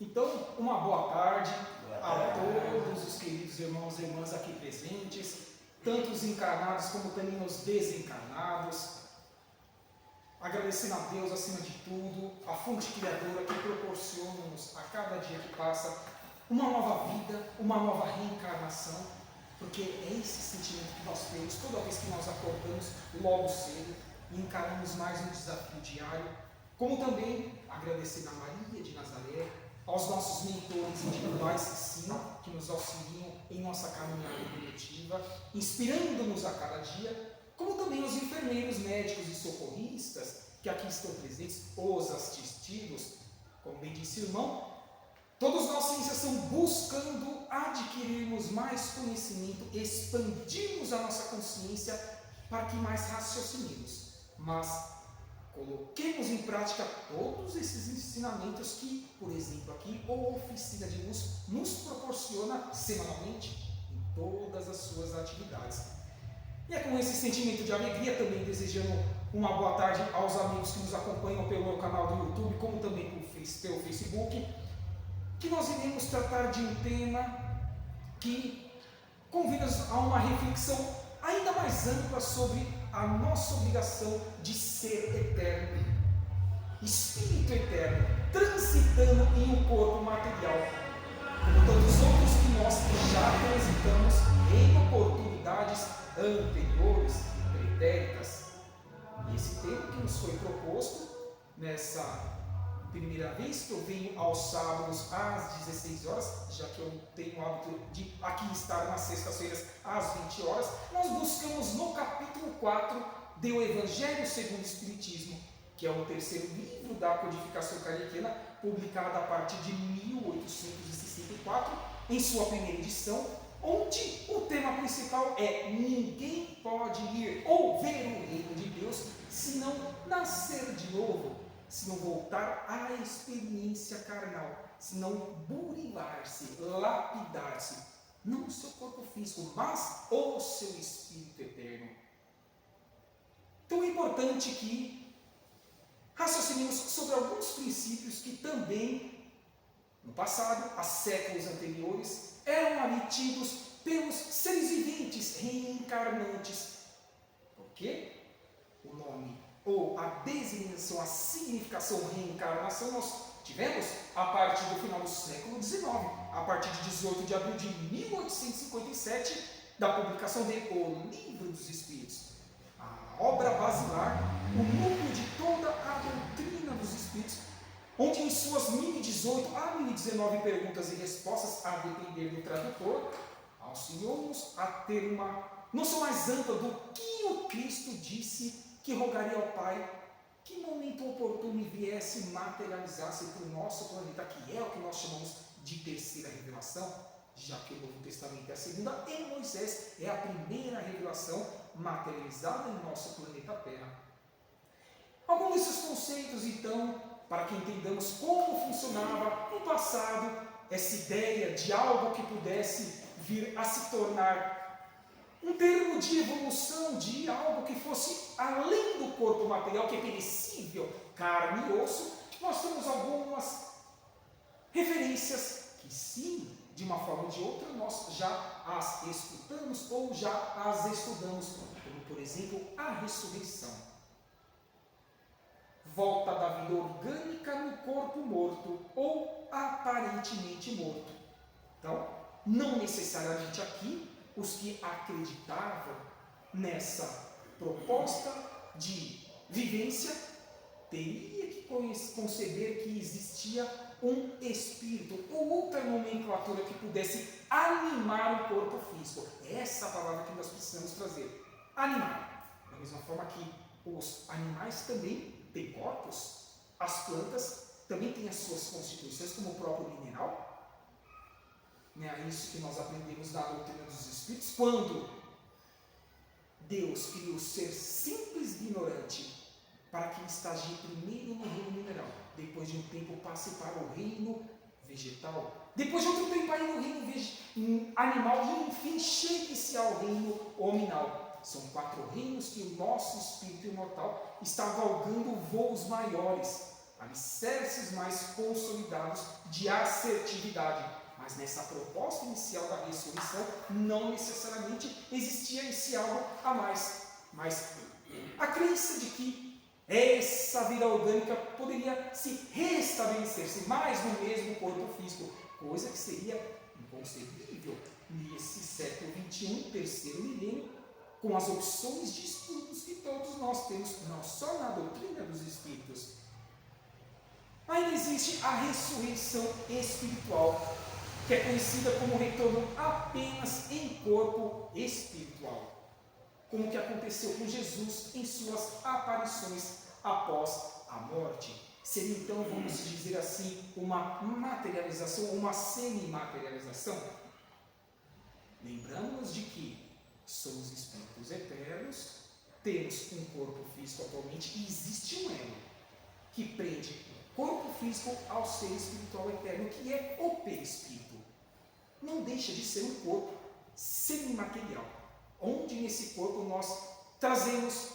Então, uma boa tarde Boa a tarde. todos os queridos irmãos e irmãs aqui presentes, tanto os encarnados como também os desencarnados. Agradecendo a Deus acima de tudo, a fonte criadora que proporciona-nos a cada dia que passa uma nova vida, uma nova reencarnação, porque é esse sentimento que nós temos toda vez que nós acordamos logo cedo e encaramos mais um desafio diário, como também agradecendo a Maria de Nazaré, aos nossos mentores individuais, sim, que nos auxiliam em nossa caminhada coletiva, inspirando-nos a cada dia, como também os enfermeiros, médicos e socorristas que aqui estão presentes, os assistidos, como bem disse o irmão, todos nós ciências estão buscando adquirirmos mais conhecimento, expandirmos a nossa consciência para que mais raciocinemos, mas coloquemos em prática todos esses ensinamentos que, por exemplo, aqui a Oficina de Luz nos proporciona semanalmente em todas as suas atividades. E é com esse sentimento de alegria, também desejando uma boa tarde aos amigos que nos acompanham pelo meu canal do YouTube, como também pelo Facebook, que nós iremos tratar de um tema que convida-nos a uma reflexão ainda mais ampla sobre a nossa obrigação de ser eterno, espírito eterno, transitando em um corpo material, como tantos outros que nós já transitamos em oportunidades anteriores, pretéritas. E esse tema que nos foi proposto nessa primeira vez que eu venho aos sábados às 16 horas, já que eu tenho o hábito de aqui estar nas sextas-feiras às 20 horas, nós buscamos no capítulo 4 do Evangelho segundo o Espiritismo, que é o terceiro livro da codificação kardeciana, publicado a partir de 1864, em sua primeira edição, onde o tema principal é: ninguém pode ir ou ver o reino de Deus se não nascer de novo, se não voltar à experiência carnal, se não burilar-se, lapidar-se, não o seu corpo físico, mas o seu espírito eterno. Então é importante que raciocinemos sobre alguns princípios que também, no passado, há séculos anteriores, eram ali tidos pelos seres viventes reencarnantes. Porque o nome ou a designação, a significação reencarnação nós tivemos a partir do final do século XIX, a partir de 18 de abril de 1857, da publicação de O Livro dos Espíritos, a obra basilar, o núcleo de toda a doutrina dos Espíritos, onde em suas 1018 a 1019 perguntas e respostas, a depender do tradutor, auxiliou-nos a ter uma noção mais ampla do que o Cristo disse que rogaria ao Pai que no momento oportuno viesse e materializasse para o nosso planeta, que é o que nós chamamos de terceira revelação, já que o Novo Testamento é a segunda e Moisés é a primeira revelação materializada em nosso planeta Terra. Alguns desses conceitos, então, para que entendamos como funcionava no passado essa ideia de algo que pudesse vir a se tornar um termo de evolução, de algo que fosse além do corpo material, que é perecível, carne e osso, nós temos algumas referências que sim, de uma forma ou de outra, nós já as escutamos ou já as estudamos, como por exemplo a ressurreição. Volta da vida orgânica no corpo morto ou aparentemente morto. Então, não necessariamente aqui os que acreditavam nessa proposta de vivência teria que conceber que existia um espírito ou outra nomenclatura que pudesse animar o corpo físico. Essa é a palavra que nós precisamos trazer. Animar. Da mesma forma que os animais também têm corpos, as plantas também têm as suas constituições, como o próprio mineral. É isso que nós aprendemos na doutrina dos Espíritos, quando Deus criou o ser simples e ignorante para que estagie primeiro no reino mineral, depois de um tempo passe para o reino vegetal, depois de outro tempo aí no reino animal e enfim chegue-se ao reino hominal. São 4 reinos que o nosso espírito imortal está galgando voos maiores, alicerces mais consolidados de assertividade. Mas nessa proposta inicial da ressurreição, não necessariamente existia esse algo a mais. Mas a crença de que essa vida orgânica poderia se restabelecer-se mais no mesmo corpo físico, coisa que seria inconcebível nesse século XXI, terceiro milênio, com as opções de estudos que todos nós temos, não só na doutrina dos espíritos. Ainda existe a ressurreição espiritual, que é conhecida como retorno apenas em corpo espiritual, como o que aconteceu com Jesus em suas aparições após a morte. Seria então, vamos dizer assim, uma materialização, uma semi-materialização? Lembramos de que somos espíritos eternos, temos um corpo físico atualmente e existe um elo que prende o corpo físico ao ser espiritual eterno, que é o perispírito. Não deixa de ser um corpo semimaterial, onde nesse corpo nós trazemos,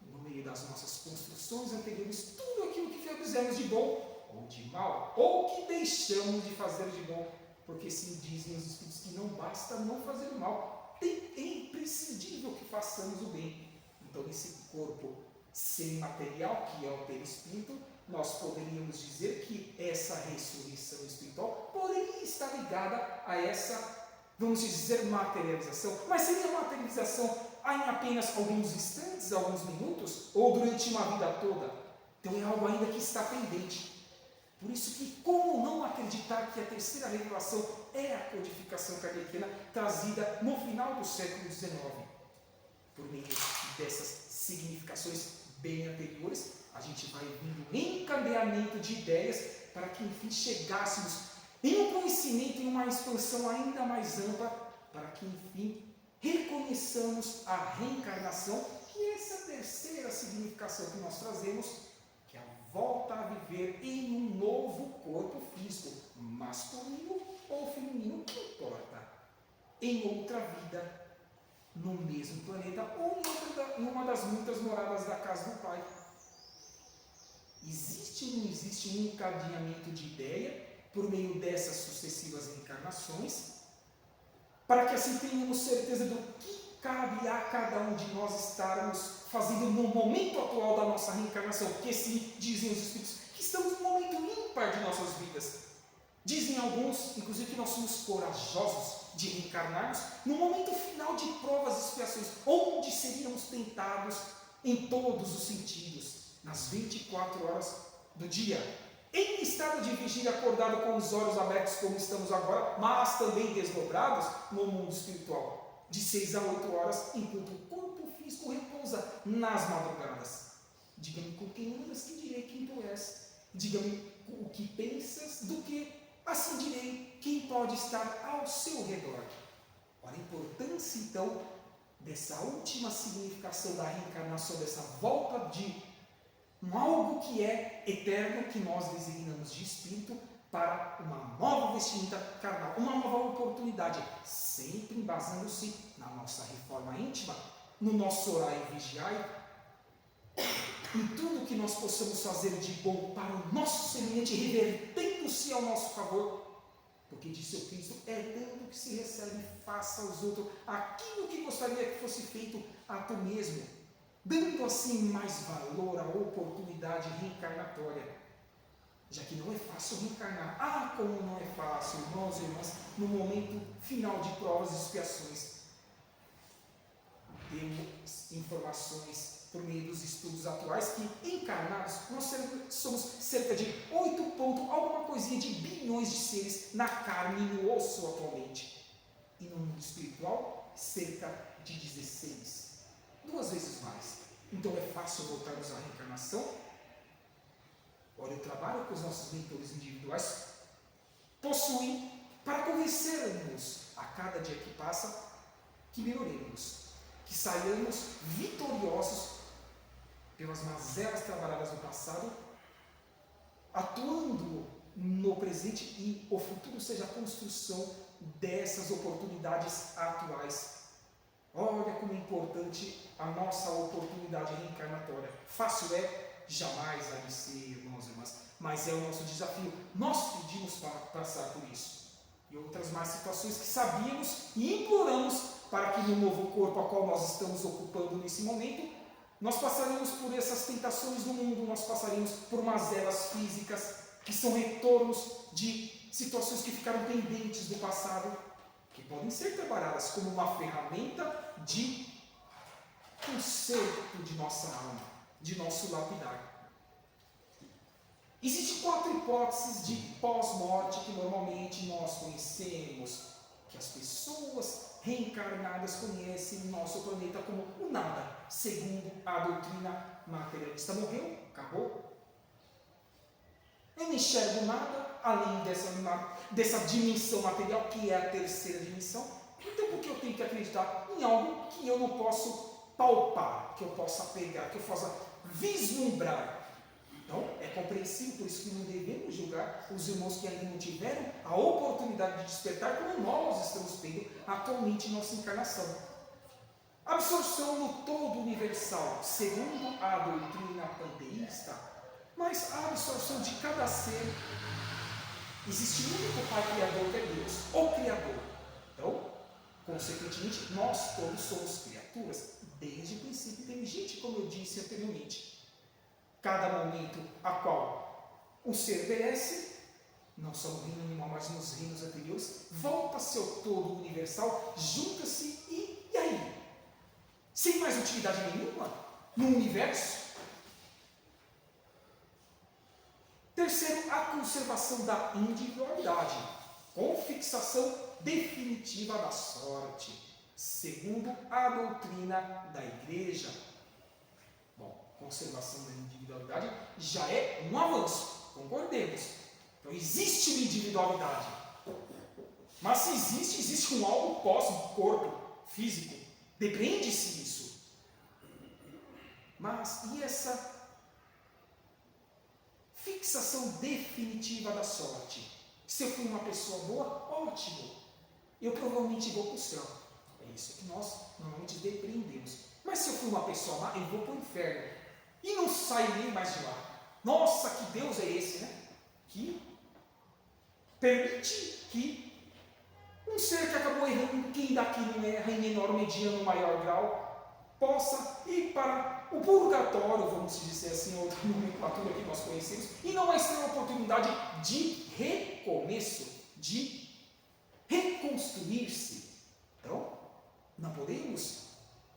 no meio das nossas construções anteriores, tudo aquilo que fizemos de bom ou de mal, ou que deixamos de fazer de bom, porque se dizem os Espíritos que não basta não fazer o mal, é imprescindível que façamos o bem. Então, esse corpo semimaterial, que é o perispírito, nós poderíamos dizer que essa ressurreição espiritual poderia estar ligada a essa, vamos dizer, materialização. Mas seria materialização em apenas alguns instantes, alguns minutos, ou durante uma vida toda? Então é algo ainda que está pendente. Por isso que, como não acreditar que a terceira revelação é a codificação kardeciana trazida no final do século XIX? Por meio dessas significações bem anteriores, a gente vai vindo em encadeamento de ideias para que, enfim, chegássemos em um conhecimento, em uma expansão ainda mais ampla, para que, enfim, reconheçamos a reencarnação, que é essa terceira significação que nós trazemos, que é a volta a viver em um novo corpo físico, masculino ou feminino, que importa, em outra vida, no mesmo planeta ou em uma das muitas moradas da casa do Pai. Existe ou não existe um encadeamento de ideia por meio dessas sucessivas encarnações, para que assim tenhamos certeza do que cabe a cada um de nós estarmos fazendo no momento atual da nossa reencarnação, porque se dizem os Espíritos que estamos num momento ímpar de nossas vidas. Dizem alguns, inclusive, que nós somos corajosos de reencarnarmos no momento final de provas e expiações, onde seríamos tentados em todos os sentidos, nas 24 horas do dia, em estado de vigília, acordado com os olhos abertos como estamos agora, mas também desdobrados no mundo espiritual, de 6 a 8 horas, enquanto o corpo físico repousa nas madrugadas. Diga-me com quem andas, que direi quem tu és. Diga-me o que pensas, do que assim direi quem pode estar ao seu redor. Olha a importância, então, dessa última significação da reencarnação, dessa volta de algo que é eterno, que nós designamos de espírito, para uma nova vestimenta carnal, uma nova oportunidade, sempre embasando-se na nossa reforma íntima, no nosso orar e vigiar, em tudo que nós possamos fazer de bom para o nosso semelhante, revertendo-se ao nosso favor, porque disse o Cristo, é dando que se recebe, faça aos outros aquilo que gostaria que fosse feito a tu mesmo, dando assim mais valor à oportunidade reencarnatória, já que não é fácil reencarnar. Ah, como não é fácil, irmãos e irmãs, no momento final de provas e expiações. Temos informações por meio dos estudos atuais que, encarnados, nós somos cerca de 8 alguma coisinha de bilhões de seres na carne e no osso atualmente. E no mundo espiritual, cerca de 16. 2 vezes mais. Então é fácil voltarmos à reencarnação? Olha, o trabalho que os nossos mentores individuais possuem para convencermos a cada dia que passa que melhoremos, que saiamos vitoriosos pelas mazelas trabalhadas no passado, atuando no presente, e o futuro seja a construção dessas oportunidades atuais. Olha como é importante a nossa oportunidade reencarnatória. Fácil é, Jamais há de ser, irmãos e irmãs, mas é o nosso desafio. Nós pedimos para passar por isso. E outras mais situações que sabíamos e imploramos para que no novo corpo a qual nós estamos ocupando nesse momento, nós passaremos por essas tentações do mundo, nós passaremos por mazelas físicas, que são retornos de situações que ficaram pendentes do passado, que podem ser trabalhadas como uma ferramenta de conserto de nossa alma, de nosso lapidar. Existem 4 hipóteses de pós-morte que normalmente nós conhecemos, que as pessoas reencarnadas conhecem no nosso planeta como o nada, segundo a doutrina materialista. Morreu, acabou. Eu não enxergo nada além dessa dimensão material, que é a terceira dimensão. Então por que eu tenho que acreditar em algo que eu não posso palpar, que eu possa pegar, que eu possa vislumbrar? Então, é compreensível, por isso que não devemos julgar os irmãos que ainda não tiveram a oportunidade de despertar, como nós estamos tendo atualmente em nossa encarnação. Absorção no todo universal, segundo a doutrina panteísta, mas a absorção de cada ser. Existe um único Pai Criador, que é Deus, o Criador. Então, consequentemente, nós todos somos criaturas, desde o princípio inteligente, como eu disse anteriormente. Cada momento a qual o ser perece, não só no reino animal, mas nos reinos anteriores, volta-se ao todo universal, junta-se e aí? Sem mais utilidade nenhuma no universo? Terceiro, a conservação da individualidade, com fixação definitiva da sorte, segundo a doutrina da Igreja. Conservação da individualidade já é um avanço, concordemos. Então existe uma individualidade, mas se existe um algo pós-corpo físico, depreende-se disso. Mas e essa fixação definitiva da sorte? Se eu fui uma pessoa boa, ótimo, eu provavelmente vou para o céu. É isso que nós normalmente depreendemos. Mas se eu fui uma pessoa má, eu vou para o inferno. E não saio nem mais de lá. Nossa, que Deus é esse, né? Que permite que um ser que acabou errando, quem daqui não erra em menor, mediano, maior grau, possa ir para o purgatório, vamos dizer assim, outra nomenclatura que nós conhecemos, e não mais ter a oportunidade de recomeço, de reconstruir-se. Então, não podemos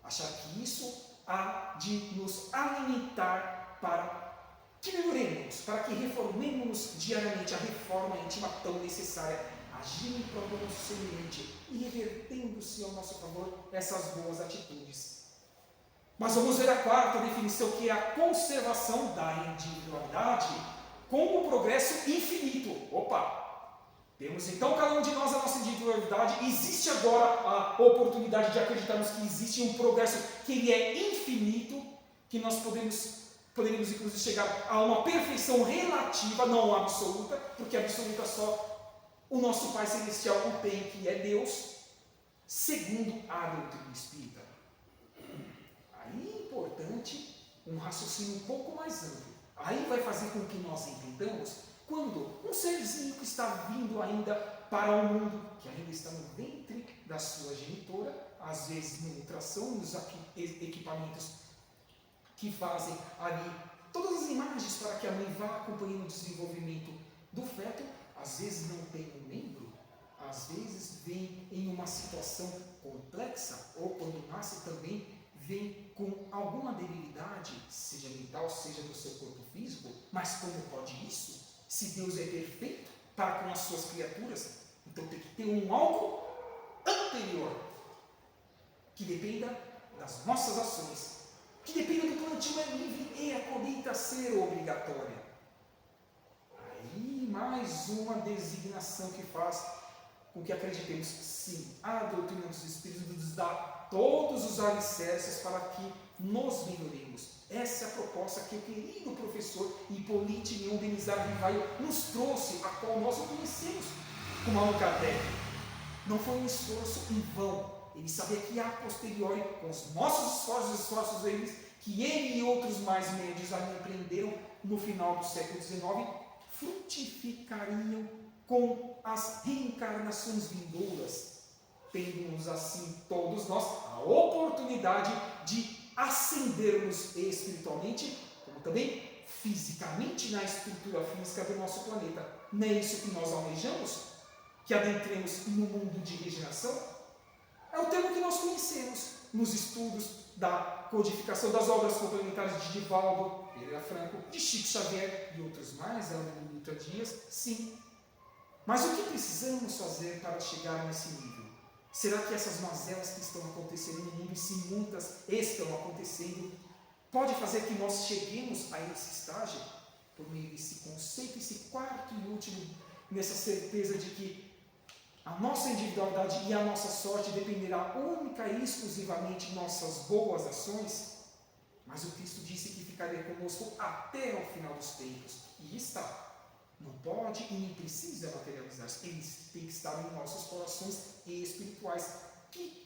achar que isso há de nos alimentar para que melhoremos, para que reformemos diariamente a reforma íntima tão necessária, agindo em prol do nosso semelhante e revertendo-se ao nosso favor essas boas atitudes. Mas vamos ver a quarta definição, que é a conservação da individualidade com o progresso infinito. Opa! Temos então cada um de nós a nossa individualidade. Existe agora a oportunidade de acreditarmos que existe um progresso que ele é infinito, que nós poderíamos inclusive chegar a uma perfeição relativa, não absoluta, porque absoluta só o nosso Pai Celestial o tem, que é Deus, segundo a doutrina espírita. Aí é importante um raciocínio um pouco mais amplo. Aí vai fazer com que nós entendamos quando um serzinho que está vindo ainda para o mundo, que ainda está no ventre da sua genitora, às vezes na ultrassom, nos equipamentos que fazem ali todas as imagens para que a mãe vá acompanhando o desenvolvimento do feto, às vezes não tem um membro, às vezes vem em uma situação complexa, ou quando nasce também vem com alguma debilidade, seja mental, seja do seu corpo físico. Mas como pode isso? Se Deus é perfeito para com as suas criaturas, então tem que ter um algo anterior, que dependa das nossas ações, que dependa do plantio é livre e a colheita ser obrigatória. Aí mais uma designação que faz com que acreditemos, sim, a doutrina dos Espíritos nos dá todos os alicerces para que nos melhoremos. Essa é a proposta que o querido professor Hipólito Leon Denis Rivaio nos trouxe, a qual nós o conhecemos como Allan Kardec. Não foi um esforço em vão. Ele sabia que a posteriori, com os nossos esforços, os esforços deles, que ele e outros mais médios ali empreenderam no final do século XIX frutificariam com as reencarnações vindouras, tendo-nos assim todos nós a oportunidade de ascendermos espiritualmente, como também fisicamente na estrutura física do nosso planeta. Não é isso que nós almejamos? Que adentremos no mundo de regeneração? É o termo que nós conhecemos nos estudos da codificação das obras complementares de Divaldo Pereira Franco, de Chico Xavier e outros mais, Ana Dutra Dias, sim. Mas o que precisamos fazer para chegar nesse nível? Será que essas mazelas que estão acontecendo no mundo, e se muitas estão acontecendo, pode fazer que nós cheguemos a esse estágio? Por meio desse conceito, esse quarto e último, nessa certeza de que a nossa individualidade e a nossa sorte dependerá única e exclusivamente de nossas boas ações, mas o Cristo disse que ficaria conosco até o final dos tempos, e está. Não pode e nem precisa materializar-se, ele tem que estar em nossos corações espirituais, que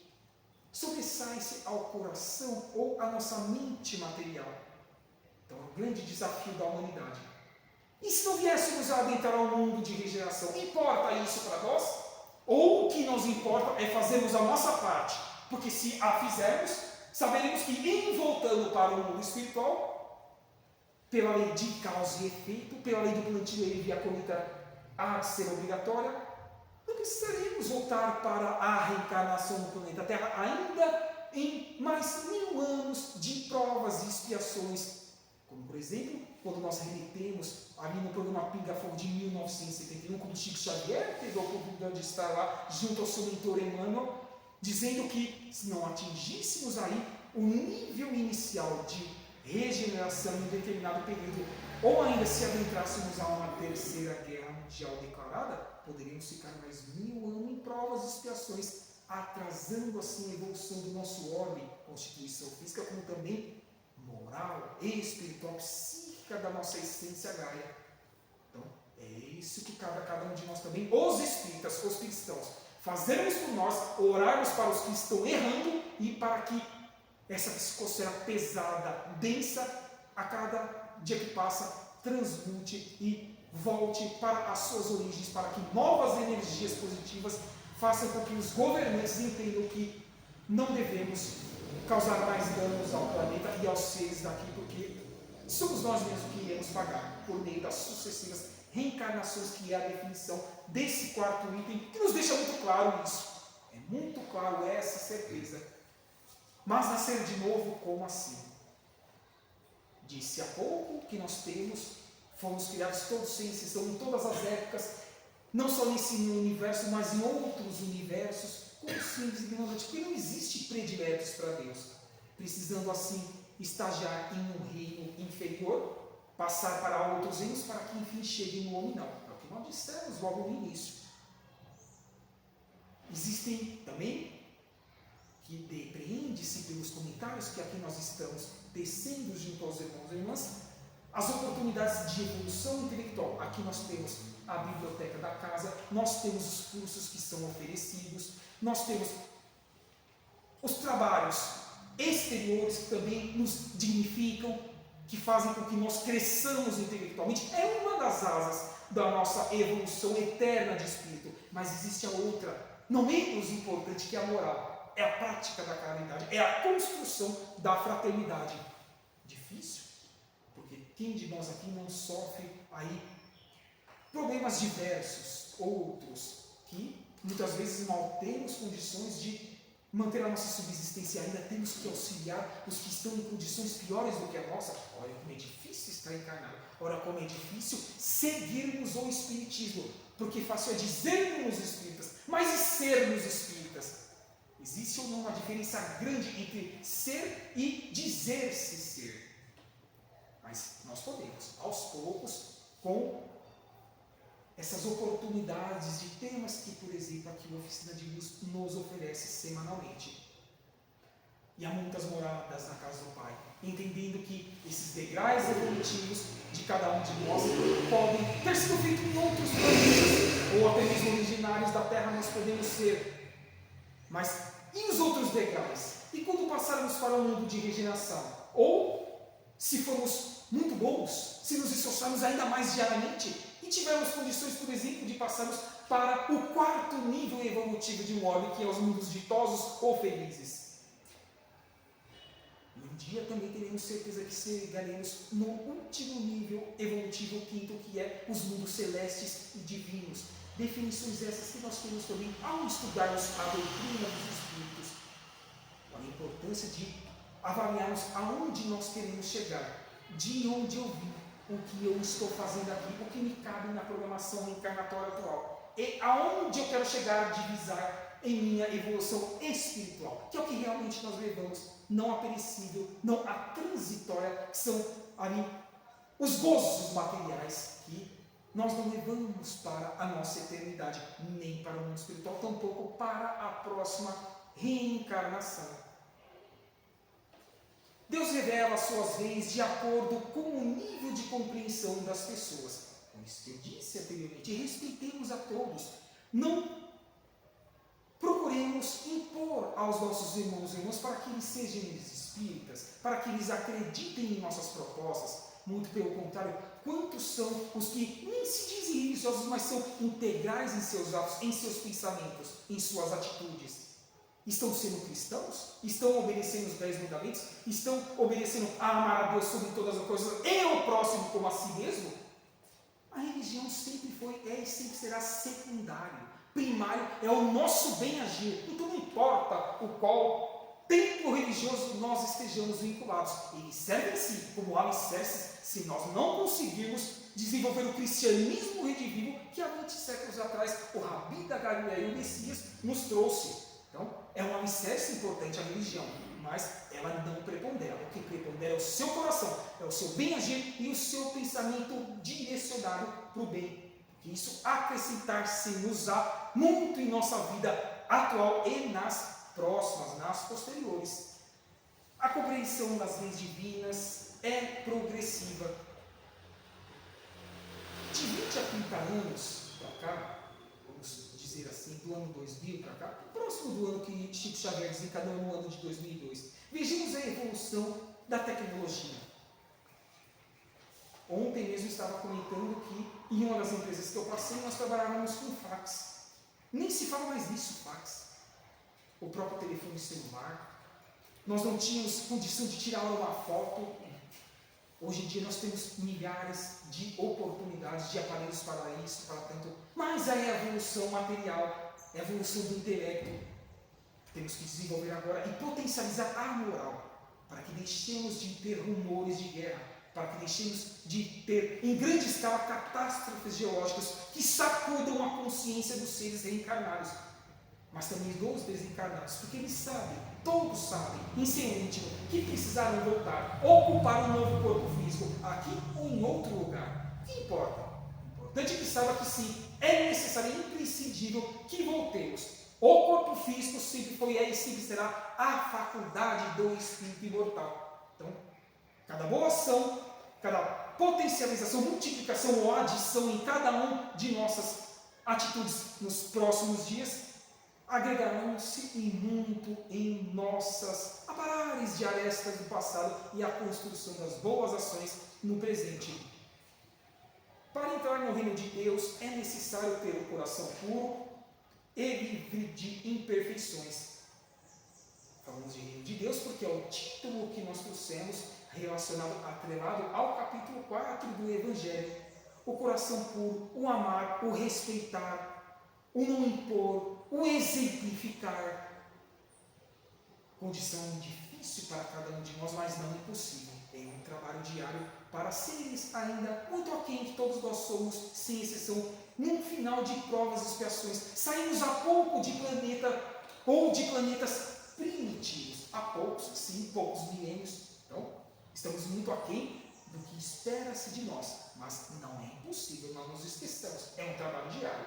sobressai-se ao coração ou à nossa mente material. Então é um grande desafio da humanidade. E se não viéssemos a adentrar ao mundo de regeneração, importa isso para nós? Ou o que nos importa é fazermos a nossa parte, porque se a fizermos, saberemos que em voltando para o mundo espiritual, pela lei de causa e efeito, pela lei do plantio e a colheita há de ser obrigatória, não precisaremos voltar para a reencarnação no planeta Terra, ainda em mais 1000 anos de provas e expiações, como por exemplo, quando nós remetemos ali no programa Pinga Fogo de 1971, quando Chico Xavier teve a oportunidade de estar lá junto ao seu mentor Emmanuel, dizendo que se não atingíssemos aí o nível inicial de regeneração em determinado período, ou ainda se adentrássemos a uma terceira guerra mundial declarada, poderíamos ficar mais 1000 anos em provas e expiações, atrasando assim a evolução do nosso orbe, constituição física, como também moral, espiritual, psíquica da nossa essência agrária. Então, é isso que cabe a cada um de nós também, os espíritas, os cristãos, fazermos por nós, orarmos para os que estão errando e para que essa psicosfera pesada, densa, a cada dia que passa, transmute e volte para as suas origens, para que novas energias positivas façam com que os governantes entendam que não devemos causar mais danos ao planeta e aos seres daqui, porque somos nós mesmos que iremos pagar por meio das sucessivas reencarnações, que é a definição desse quarto item, que nos deixa muito claro isso. É muito claro essa certeza. Mas nascer de novo, como assim? Disse há pouco que nós fomos criados todos sem exceção, em todas as épocas, não só nesse universo, mas em outros universos, como simples e ignorantes, porque não existe prediletos para Deus. Precisando assim estagiar em um reino inferior, passar para outros reinos, para que enfim chegue no nominal. É o que nós dissemos logo no início. Existem também, que depreende-se pelos comentários que aqui nós estamos tecendo junto aos irmãos e irmãs, as oportunidades de evolução intelectual. Aqui nós temos a biblioteca da casa, nós temos os cursos que são oferecidos, nós temos os trabalhos exteriores que também nos dignificam, que fazem com que nós cresçamos intelectualmente. É uma das asas da nossa evolução eterna de espírito, mas existe a outra, não menos importante, que é a moral. É a prática da caridade, é a construção da fraternidade. Difícil, porque quem de nós aqui não sofre aí problemas diversos, outros, que muitas vezes mal temos condições de manter a nossa subsistência, ainda temos que auxiliar os que estão em condições piores do que a nossa. Olha como é difícil estar encarnado, olha como é difícil seguirmos o Espiritismo, porque fácil é dizermos espíritas, mas e sermos espíritas? Existe ou não uma diferença grande entre ser e dizer-se ser? Mas nós podemos, aos poucos, com essas oportunidades de temas que, por exemplo, aqui a Oficina de Luz nos oferece semanalmente. E há muitas moradas na casa do Pai, entendendo que esses degraus evolutivos de cada um de nós podem ter sido feitos em outros planetas, ou até mesmo originários da Terra nós podemos ser. Mas e os outros degraus? E quando passarmos para o mundo de regeneração? Ou, se formos muito bons, se nos esforçarmos ainda mais diariamente e tivermos condições, por exemplo, de passarmos para o quarto nível evolutivo de um orbe, que é os mundos ditosos ou felizes. E um dia também teremos certeza que chegaremos no último nível evolutivo, o quinto, que é os mundos celestes e divinos. Definições essas que nós temos também ao estudarmos a doutrina dos Espíritos. A importância de avaliarmos aonde nós queremos chegar, de onde eu vim, o que eu estou fazendo aqui, o que me cabe na programação reencarnatória atual, e aonde eu quero chegar a divisar em minha evolução espiritual, que é o que realmente nós levamos, não a perecível, não a transitória, que são ali os gozos materiais que nós não levamos para a nossa eternidade, nem para o mundo espiritual, tampouco para a próxima reencarnação. Deus revela as suas leis de acordo com o nível de compreensão das pessoas. Como eu disse anteriormente, respeitemos a todos. Não procuremos impor aos nossos irmãos e irmãs para que eles sejam espíritas, para que eles acreditem em nossas propostas. Muito pelo contrário, quantos são os que nem se dizem religiosos, mas são integrais em seus atos, em seus pensamentos, em suas atitudes? Estão sendo cristãos? Estão obedecendo os 10 mandamentos? Estão obedecendo a amar a Deus sobre todas as coisas e o próximo como a si mesmo? A religião sempre foi, é e sempre será secundário. Primário é o nosso bem-agir. Então não importa o qual templo religioso nós estejamos vinculados. Eles servem sim como alicerces se nós não conseguirmos desenvolver o cristianismo redivivo que há 20 séculos atrás o Rabi da Galileia e o Messias nos trouxe. Então, é um alicerce importante a religião, mas ela não prepondera. O que prepondera é o seu coração, é o seu bem-agir e o seu pensamento direcionado para o bem. Porque isso acrescentar-se-nos-á muito em nossa vida atual e nas próximas, nas posteriores. A compreensão das leis divinas é progressiva. De 20 a 30 anos para cá, dizer assim, do ano 2000 para cá, próximo do ano que Chico Xavier desencadeou no ano de 2002. Vejamos a evolução da tecnologia. Ontem mesmo estava comentando que em uma das empresas que eu passei, nós trabalhávamos com fax. Nem se fala mais nisso, fax. O próprio telefone celular. Nós não tínhamos condição de tirar uma foto. Hoje em dia nós temos milhares de oportunidades de aparelhos para isso, para tanto. Mas aí é a evolução material, é a evolução do intelecto. Temos que desenvolver agora e potencializar a moral, para que deixemos de ter rumores de guerra, para que deixemos de ter, em grande escala, catástrofes geológicas que sacudam a consciência dos seres reencarnados, mas também dos desencarnados, porque eles sabem, todos sabem, em seu íntimo, que precisaram voltar, ocupar um novo corpo físico, aqui ou em outro lugar. O que importa? O importante é que saiba que sim, é necessário e imprescindível que voltemos. O corpo físico sempre foi e sempre será a faculdade do espírito imortal. Então, cada boa ação, cada potencialização, multiplicação ou adição em cada um de nossas atitudes nos próximos dias agregarão-se e muito em nossas aparares de arestas do passado e a construção das boas ações no presente. Para entrar no reino de Deus é necessário ter o coração puro e livre de imperfeições. Falamos de reino de Deus porque é o título que nós trouxemos relacionado, atrelado ao capítulo 4 do Evangelho. O coração puro, o amar, o respeitar, o não impor, o exemplificar. Condição difícil para cada um de nós, mas não impossível. É um trabalho diário para seres ainda muito aquém que todos nós somos, sem exceção, num final de provas e expiações. Saímos há pouco de planeta, ou de planetas primitivos. Há poucos, sim, poucos milênios. Então, estamos muito aquém do que espera-se de nós. Mas não é impossível, nós nos esqueçamos. É um trabalho diário.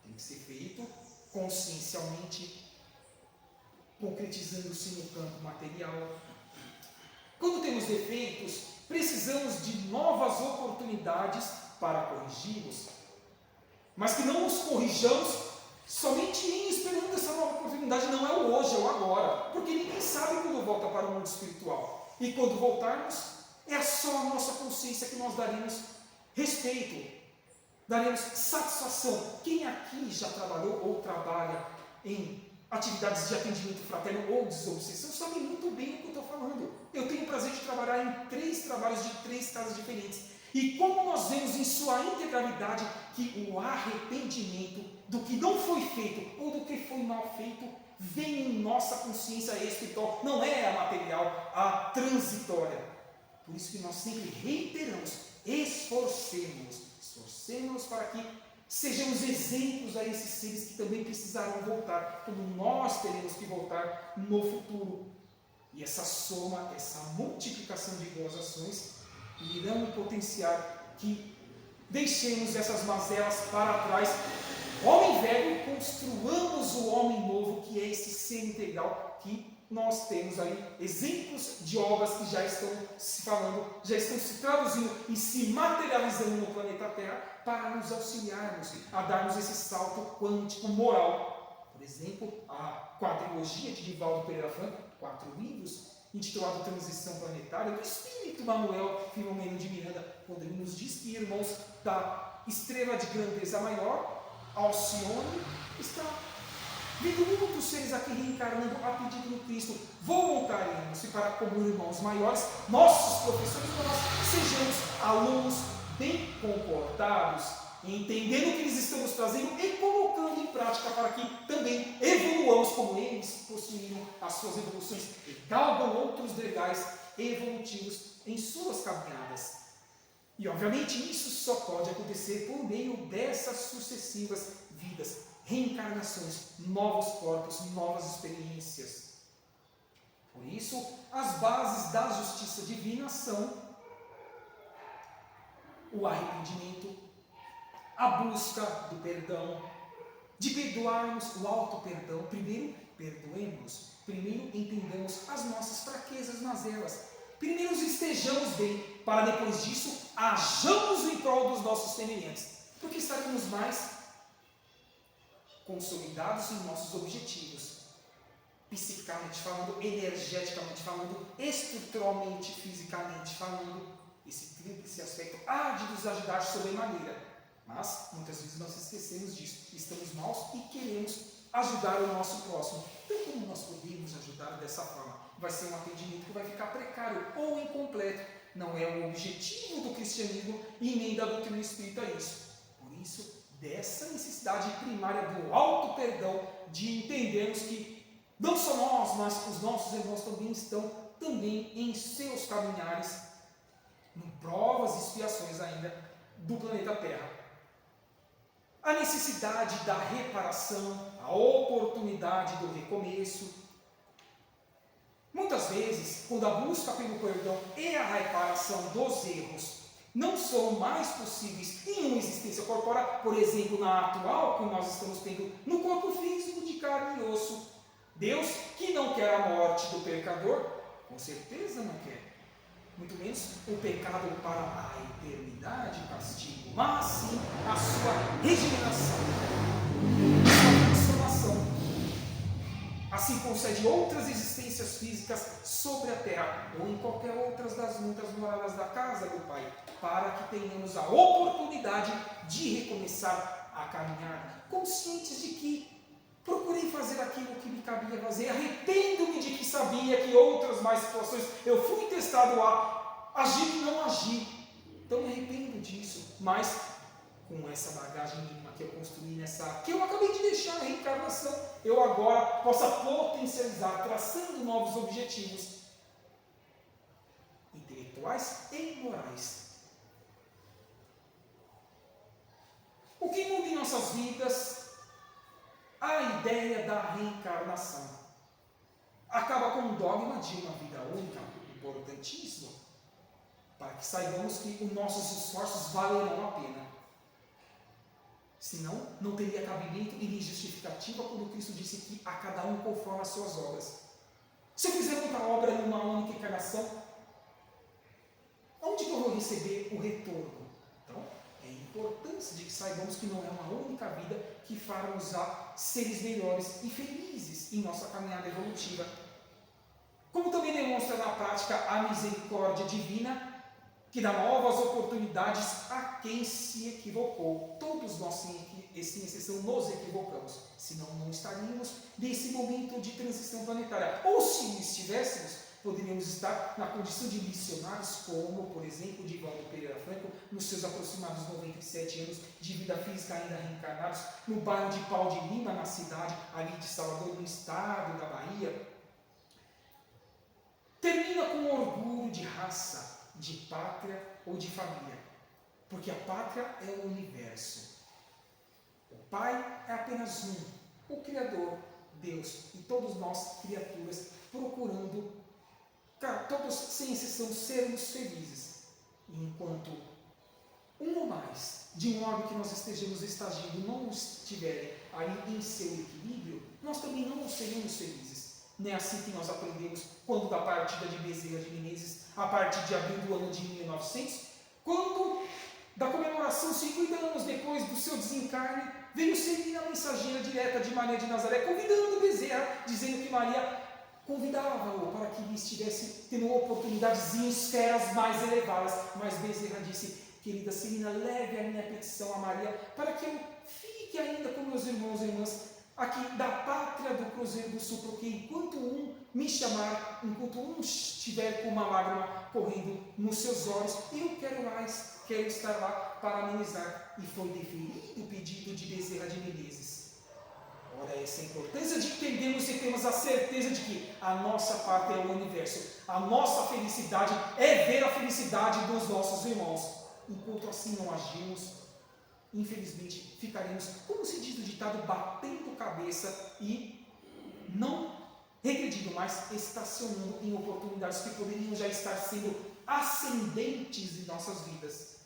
Tem que ser feito consciencialmente, concretizando-se no campo material. Quando temos defeitos, precisamos de novas oportunidades para corrigi-los, mas que não os corrijamos somente em esperando essa nova oportunidade. Não é o hoje, é o agora, porque ninguém sabe quando volta para o mundo espiritual. E quando voltarmos, é só a nossa consciência que nós daremos respeito, daremos satisfação. Quem aqui já trabalhou ou trabalha em atividades de atendimento fraterno ou desobsessão sabe muito bem o que eu estou falando. Eu tenho o prazer de trabalhar em 3 trabalhos de 3 casas diferentes. E como nós vemos em sua integralidade que o arrependimento do que não foi feito ou do que foi mal feito vem em nossa consciência espiritual, não é a material, a transitória. Por isso que nós sempre reiteramos, esforcemos para que sejamos exemplos a esses seres que também precisarão voltar, como nós teremos que voltar no futuro. E essa soma, essa multiplicação de boas ações irão potenciar que deixemos essas mazelas para trás. Homem velho, construamos o homem novo, que é esse ser integral que nós temos aí exemplos de obras que já estão se falando, já estão se traduzindo e se materializando no planeta Terra para nos auxiliarmos a darmos esse salto quântico moral. Por exemplo, a quadrilogia de Divaldo Pereira Franco, 4 livros, intitulado Transição Planetária, do Espírito Manuel Filomeno de Miranda, quando ele nos diz que irmãos da estrela de grandeza maior, Alcione, está vendo muitos seres aqui reencarnando a pedido do Cristo, voluntariando-se para, como irmãos maiores, nossos professores, nós sejamos alunos bem comportados, entendendo o que eles estão nos trazendo e colocando em prática para que também evoluamos como eles possuíram as suas evoluções e galgam outros degraus evolutivos em suas caminhadas. E obviamente isso só pode acontecer por meio dessas sucessivas vidas, reencarnações, novos corpos, novas experiências. Por isso, as bases da justiça divina são o arrependimento, a busca do perdão, de perdoarmos, o auto-perdão. Primeiro, perdoemos. Primeiro, entendamos as nossas fraquezas, mazelas. Primeiro, estejamos bem, para depois disso, hajamos em prol dos nossos semelhantes. Porque estaremos mais consolidados em nossos objetivos, psicamente falando, energeticamente falando, estruturalmente, fisicamente falando. Esse aspecto há de nos ajudar sobremaneira, mas muitas vezes nós esquecemos disso, estamos maus e queremos ajudar o nosso próximo. Então, como nós podemos ajudar dessa forma? Vai ser um atendimento que vai ficar precário ou incompleto. Não é o objetivo do cristianismo e nem da doutrina espírita isso. Por isso, dessa necessidade primária do auto-perdão, de entendermos que não só nós, mas os nossos irmãos também estão em seus caminhares, em provas e expiações ainda do planeta Terra. A necessidade da reparação, a oportunidade do recomeço. Muitas vezes, quando a busca pelo perdão e a reparação dos erros não são mais possíveis em uma existência corpórea, por exemplo, na atual que nós estamos tendo no corpo físico de carne e osso. Deus, que não quer a morte do pecador, com certeza não quer. Muito menos o pecado para a eternidade, castigo, mas sim a sua regeneração, a sua transformação. Assim concede outras existências físicas sobre a terra ou em qualquer outras das muitas moradas da casa do Pai, para que tenhamos a oportunidade de recomeçar a caminhar, conscientes de que procurei fazer aquilo que me cabia fazer, arrependo-me de que sabia que outras mais situações eu fui testado a agir e não agir, então me arrependo disso, mas com essa bagagem mínima que eu construí que eu acabei de deixar na reencarnação, eu agora possa potencializar, traçando novos objetivos intelectuais e morais. O que muda em nossas vidas? A ideia da reencarnação. Acaba com um dogma de uma vida única, importantíssimo, para que saibamos que os nossos esforços valerão a pena. Senão, não teria cabimento e nem justificativa quando Cristo disse que a cada um conforme as suas obras. Se eu fizer muita obra em uma única encarnação, onde que eu vou receber o retorno? Então, é importante de que saibamos que não é uma única vida que fará-nos a seres melhores e felizes em nossa caminhada evolutiva. como também demonstra na prática a misericórdia divina, que dá novas oportunidades a quem se equivocou. Todos nós, sem exceção, nos equivocamos, senão não estaríamos nesse momento de transição planetária. Ou se estivéssemos, poderíamos estar na condição de missionários, como, por exemplo, Divaldo Pereira Franco, nos seus aproximados 97 anos de vida física ainda reencarnados, no bairro de Pau de Lima, na cidade ali de Salvador, no estado da Bahia. Termina com orgulho de raça, de pátria ou de família, porque a pátria é o universo. O Pai é apenas um, o Criador, Deus, e todos nós, criaturas, procurando, todos sem exceção, sermos felizes. E enquanto um ou mais de um órgão que nós estejamos estagiando não estiverem ali em seu equilíbrio, nós também não seremos felizes. Não é assim que nós aprendemos quando da partida de Bezerra de Menezes, a partir de abril do ano de 1900, quando da comemoração 50 anos depois do seu desencarne, veio Celina, a mensageira direta de Maria de Nazaré, convidando Bezerra, dizendo que Maria convidava-o para que ele estivesse tendo oportunidades em esferas mais elevadas. Mas Bezerra disse: querida Celina, leve a minha petição a Maria, para que eu fique ainda com meus irmãos e irmãs aqui da pátria do Cruzeiro do Sul, porque enquanto um me chamar, enquanto um estiver com uma lágrima correndo nos seus olhos, eu quero estar lá para amenizar. E foi deferido o pedido de Bezerra de Menezes. Ora, essa é a importância de entendermos e termos a certeza de que a nossa pátria é o universo. A nossa felicidade é ver a felicidade dos nossos irmãos. Enquanto assim não agimos, infelizmente ficaremos, como se diz no ditado, batendo cabeça e não regredindo, mas estacionando em oportunidades que poderiam já estar sendo ascendentes em nossas vidas.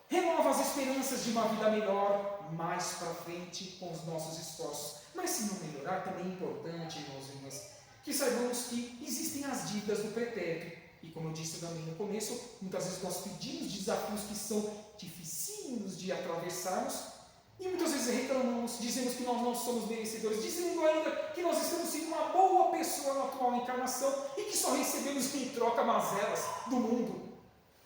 Renova as esperanças de uma vida melhor mais para frente com os nossos esforços. Mas se não melhorar, também é importante, irmãos e irmãs, que saibamos que existem as dívidas do pretérito. E como eu disse também no começo, muitas vezes nós pedimos desafios que são dificílimos de atravessarmos e muitas vezes reclamamos, dizemos que nós não somos merecedores, dizendo ainda que nós estamos sendo uma boa pessoa na atual encarnação e que só recebemos em troca mazelas do mundo,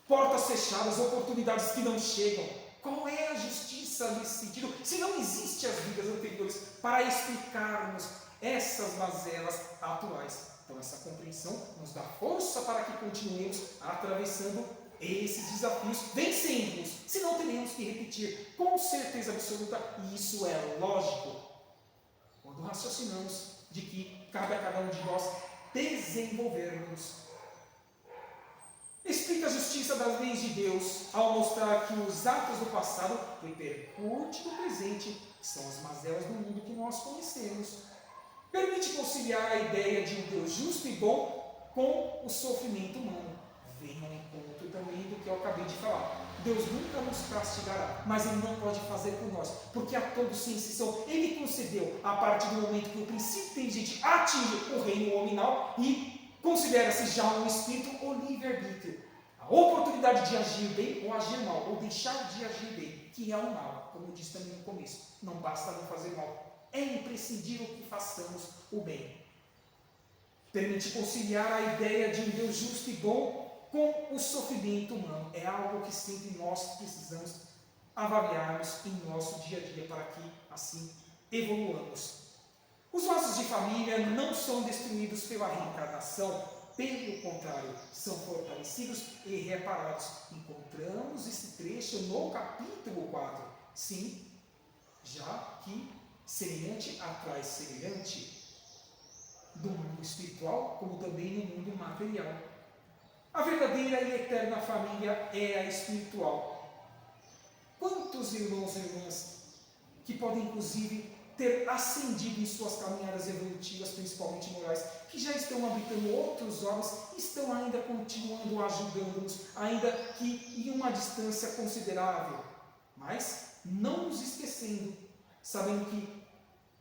portas fechadas, oportunidades que não chegam. Qual é a justiça nesse sentido? Se não existe as vidas anteriores para explicarmos essas mazelas atuais. Então essa compreensão nos dá força para que continuemos atravessando esses desafios, vencendo-os, senão teremos que repetir com certeza absoluta, e isso é lógico, quando raciocinamos de que cabe a cada um de nós desenvolvermos. Explica a justiça das leis de Deus ao mostrar que os atos do passado repercutem no presente, que são as mazelas do mundo que nós conhecemos. Permite conciliar a ideia de um Deus justo e bom com o sofrimento humano. Vem ao encontro também do que eu acabei de falar. Deus nunca nos castigará, mas Ele não pode fazer por nós, porque a todos sem exceção Ele concedeu, a partir do momento que o princípio inteligente atinge o reino nominal e considera-se já um espírito, o livre-arbítrio. A oportunidade de agir bem ou agir mal, ou deixar de agir bem, que é o mal, como eu disse também no começo. Não basta não fazer mal. É imprescindível que façamos o bem. Permite conciliar a ideia de um Deus justo e bom com o sofrimento humano. É algo que sempre nós precisamos avaliarmos em nosso dia a dia para que assim evoluamos. Os laços de família não são destruídos pela reencarnação, pelo contrário, são fortalecidos e reparados. Encontramos esse trecho no capítulo 4. Sim, já que semelhante atrai semelhante, do mundo espiritual, como também no mundo material. A verdadeira e eterna família é a espiritual. Quantos irmãos e irmãs que podem, inclusive, ter ascendido em suas caminhadas evolutivas, principalmente morais, que já estão habitando outros homens, estão ainda continuando ajudando-nos, ainda que em uma distância considerável, mas não nos esquecendo, sabendo que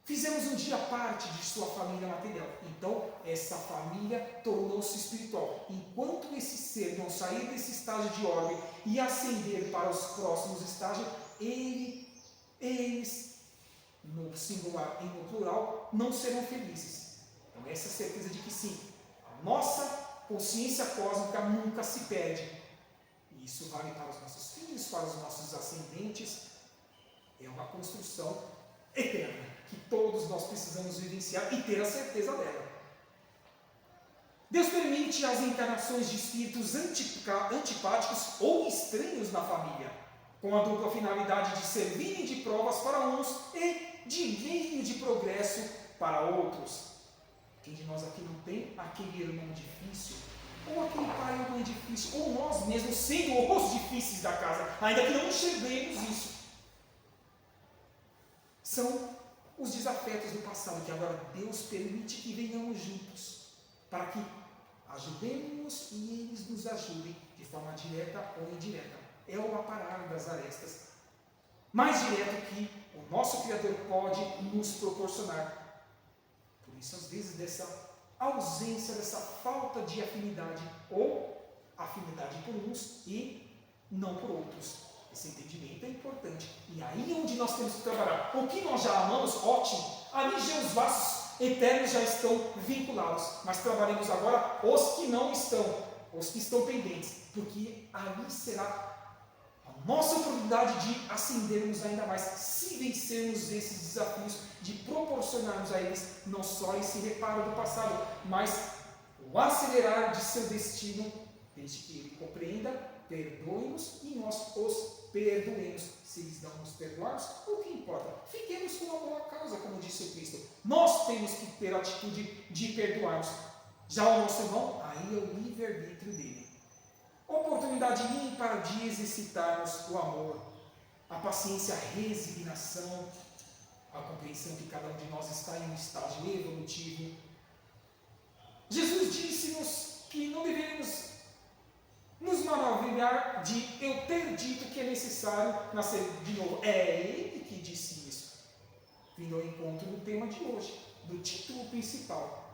fizemos um dia parte de sua família material. Então, essa família tornou-se espiritual. Enquanto esse ser não sair desse estágio de ordem e ascender para os próximos estágios, eles, no singular e no plural, não serão felizes. Então, essa certeza de que sim, a nossa consciência cósmica nunca se perde. E isso vale para os nossos filhos, para os nossos ascendentes. É uma construção eterna, que todos nós precisamos vivenciar e ter a certeza dela. Deus permite as encarnações de espíritos antipáticos ou estranhos na família, com a dupla finalidade de servirem de provas para uns e de meio de progresso para outros. Quem de nós aqui não tem aquele irmão difícil, ou aquele pai ou mãe difícil, ou nós mesmos sendo os difíceis da casa, ainda que não enxerguemos isso? São os desafetos do passado que agora Deus permite que venhamos juntos, para que ajudemos e eles nos ajudem de forma direta ou indireta. É o aparar das arestas mais direto que o nosso Criador pode nos proporcionar. Por isso, às vezes, dessa ausência, dessa falta de afinidade, ou afinidade por uns e não por outros. Esse entendimento é importante. E aí é onde nós temos que trabalhar. O que nós já amamos, ótimo. Ali já os vasos eternos já estão vinculados. Mas trabalhemos agora os que não estão, os que estão pendentes. Porque ali será a nossa oportunidade de ascendermos ainda mais, se vencermos esses desafios, de proporcionarmos a eles não só esse reparo do passado, mas o acelerar de seu destino, desde que ele compreenda, perdoe-nos e nós os perdoemos. Se eles não nos perdoarmos, o que importa? Fiquemos com a boa causa, como disse o Cristo. Nós temos que ter a atitude de perdoarmos. Já o nosso irmão, aí é o livre-arbítrio dele. Oportunidade ímpar de exercitarmos o amor, a paciência, a resignação, a compreensão que cada um de nós está em um estágio evolutivo. Jesus disse-nos que não devemos nos maravilhar de eu ter dito que é necessário nascer de novo. É Ele que disse isso. Vindo ao encontro do tema de hoje, do título principal,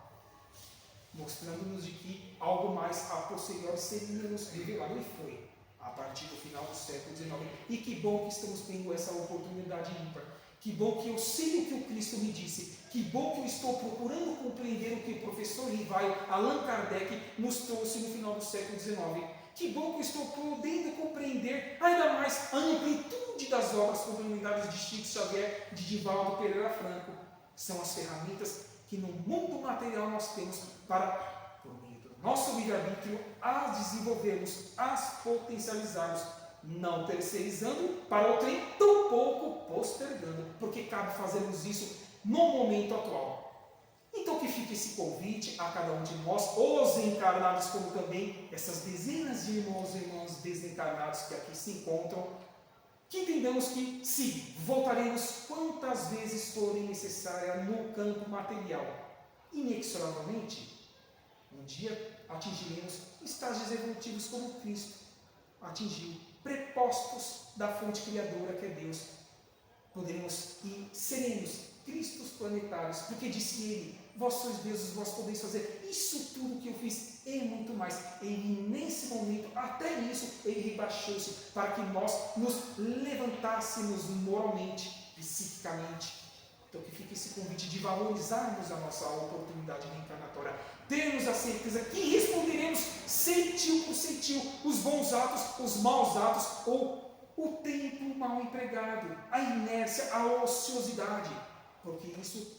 mostrando-nos de que algo mais a posteriori seria nos revelado, e foi a partir do final do século XIX. E que bom que estamos tendo essa oportunidade ímpar. Que bom que eu sei o que o Cristo me disse. Que bom que eu estou procurando compreender o que o professor Rivaio, Allan Kardec, nos trouxe no final do século XIX. Que bom que eu estou podendo compreender ainda mais a amplitude das obras complementares de Chico Xavier, de Divaldo Pereira Franco. São as ferramentas que no mundo material nós temos para, por meio do nosso livre-arbítrio, as desenvolvermos, as potencializarmos, não terceirizando para o trem, tampouco postergando, porque cabe fazermos isso no momento atual. Então que fique esse convite a cada um de nós, os encarnados, como também essas dezenas de irmãos e irmãs desencarnados que aqui se encontram, que entendamos que, sim, voltaremos quantas vezes forem necessárias no campo material. Inexoravelmente, um dia atingiremos estágios evolutivos como Cristo atingiu, prepostos da fonte criadora que é Deus. Poderemos e seremos Cristos planetários, porque disse Ele: vós sois deuses, vós podeis fazer isso tudo que eu fiz e muito mais. Ele, nesse momento, até nisso, Ele rebaixou-se para que nós nos levantássemos moralmente, psiquicamente. Então que fique esse convite de valorizarmos a nossa oportunidade reencarnatória, termos a certeza que responderemos ceitil por ceitil, os bons atos, os maus atos, ou o tempo mal empregado, a inércia, a ociosidade, porque isso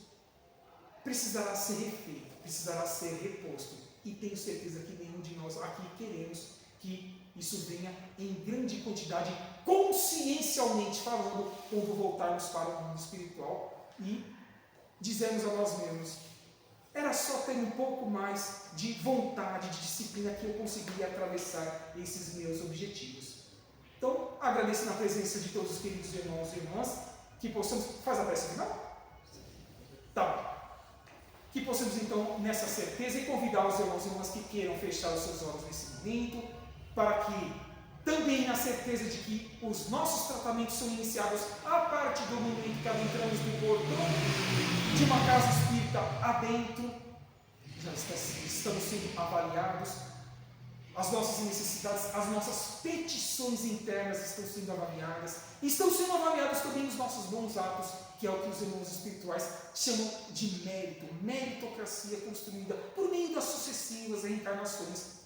precisará ser refeito, precisará ser reposto, e tenho certeza que nenhum de nós aqui queremos que isso venha em grande quantidade, consciencialmente falando, quando voltarmos para o mundo espiritual e dizermos a nós mesmos: era só ter um pouco mais de vontade, de disciplina, que eu conseguiria atravessar esses meus objetivos. Então, agradeço na presença de todos os queridos irmãos e irmãs, que possamos... Faz a prece final? Tá bom. Que possamos então, nessa certeza, e convidar os irmãos e irmãs que queiram fechar os seus olhos nesse momento, para que também na certeza de que os nossos tratamentos são iniciados a partir do momento que adentramos no portão de uma casa espírita adentro, já estamos sendo avaliados, as nossas necessidades, as nossas petições internas estão sendo avaliadas também os nossos bons atos, que é o que os irmãos espirituais chamam de mérito, meritocracia construída por meio das sucessivas reencarnações.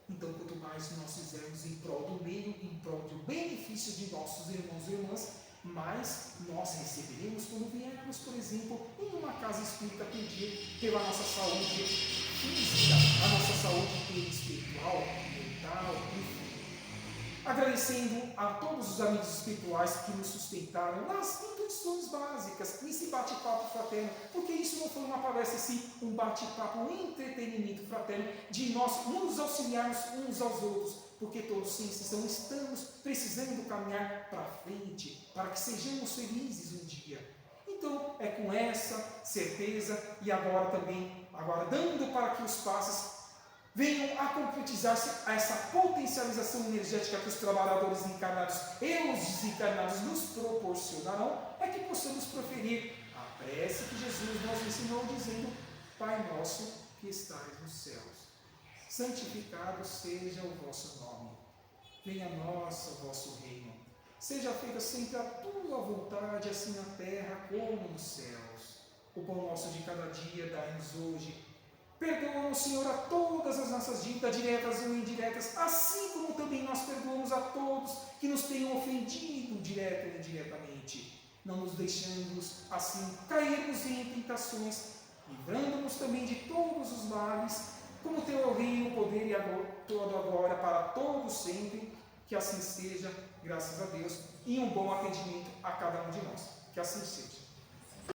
Então, quanto mais nós fizermos em prol do meio, em prol do benefício de nossos irmãos e irmãs, mais nós receberemos quando viermos, por exemplo, em uma casa espírita pedir pela nossa saúde física, a nossa saúde espiritual, mental, enfim. Agradecendo a todos os amigos espirituais que nos sustentaram nas intuições básicas, nesse bate-papo fraterno, porque isso não foi uma palestra, sim, um bate-papo, um entretenimento fraterno, de nós nos auxiliarmos uns aos outros, porque todos sim, estamos precisando caminhar para frente, para que sejamos felizes um dia. Então, é com essa certeza e agora também, aguardando para que os passos venham a concretizar-se essa potencialização energética que os trabalhadores encarnados e os desencarnados nos proporcionarão, é que possamos proferir a prece que Jesus nos ensinou, dizendo: Pai nosso que estais nos céus, santificado seja o vosso nome, venha a nós o vosso reino, seja feita sempre a tua vontade, assim na terra como nos céus. O pão nosso de cada dia dai-nos hoje. Perdoa-nos, Senhor, a todas as nossas dívidas, diretas ou indiretas, assim como também nós perdoamos a todos que nos tenham ofendido, direto ou indiretamente. Não nos deixando, assim, cairmos em tentações, livrando-nos também de todos os males, como teu é o reino, o poder e todo agora, para todos sempre. Que assim seja, graças a Deus, e um bom atendimento a cada um de nós. Que assim seja.